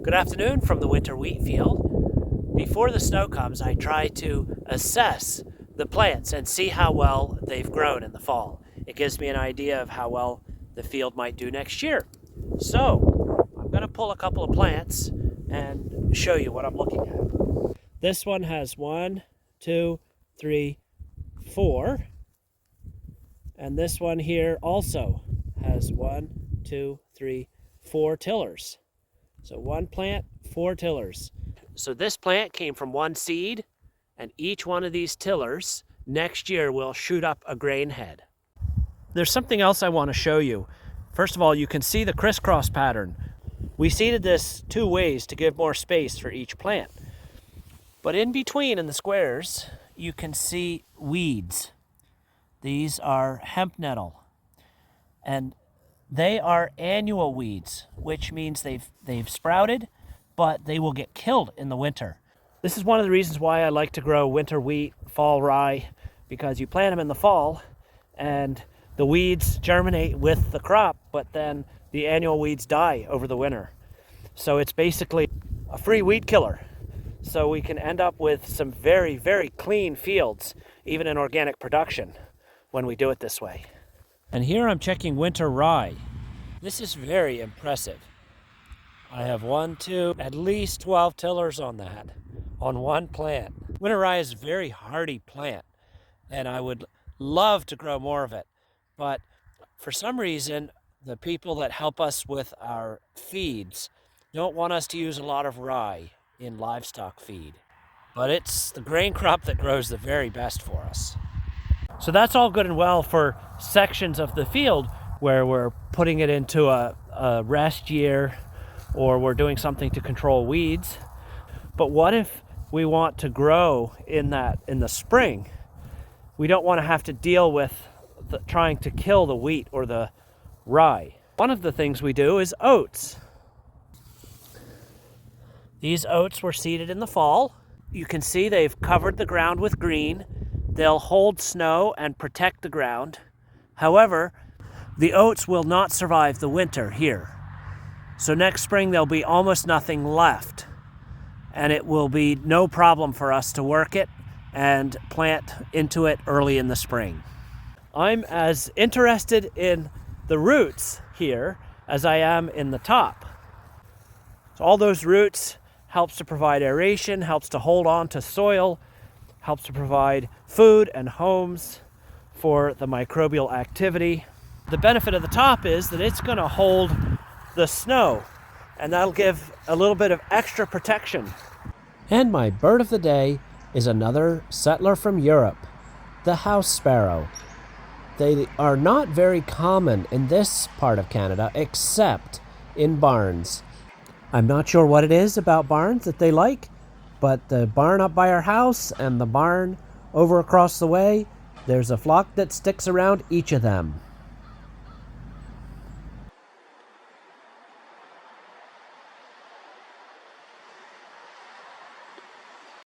Good afternoon from the winter wheat field. Before the snow comes, I try to assess the plants and see how well they've grown in the fall. It gives me an idea of how well the field might do next year. So, I'm going to pull a couple of plants and show you what I'm looking at. This one has 1, 2, 3, 4. And this one here also has 1, 2, 3, 4 tillers. So one plant, 4 tillers. So this plant came from one seed, and each one of these tillers next year will shoot up a grain head. There's something else I want to show you. First of all, you can see the crisscross pattern. We seeded this 2 ways to give more space for each plant. But in between, in the squares, you can see weeds. These are hemp nettle. And they are annual weeds, which means they've sprouted, but they will get killed in the winter. This is one of the reasons why I like to grow winter wheat, fall rye, because you plant them in the fall and the weeds germinate with the crop, but then the annual weeds die over the winter. So it's basically a free weed killer. So we can end up with some very, very clean fields, even in organic production, when we do it this way. And here I'm checking winter rye. This is very impressive. I have 1, 2, at least 12 tillers on that, on one plant. Winter rye is a very hardy plant, and I would love to grow more of it. But for some reason, the people that help us with our feeds don't want us to use a lot of rye in livestock feed. But it's the grain crop that grows the very best for us. So that's all good and well for sections of the field where we're putting it into a rest year or we're doing something to control weeds. But what if we want to grow in the spring? We don't want to have to deal with trying to kill the wheat or the rye. One of the things we do is oats. These oats were seeded in the fall. You can see they've covered the ground with green. They'll hold snow and protect the ground. However, the oats will not survive the winter here. So next spring there'll be almost nothing left. And it will be no problem for us to work it and plant into it early in the spring. I'm as interested in the roots here as I am in the top. So all those roots helps to provide aeration, helps to hold on to soil, helps to provide food and homes for the microbial activity. The benefit of the top is that it's going to hold the snow, and that'll give a little bit of extra protection. And my bird of the day is another settler from Europe, the house sparrow. They are not very common in this part of Canada, except in barns. I'm not sure what it is about barns that they like, but the barn up by our house and the barn over across the way, there's a flock that sticks around each of them.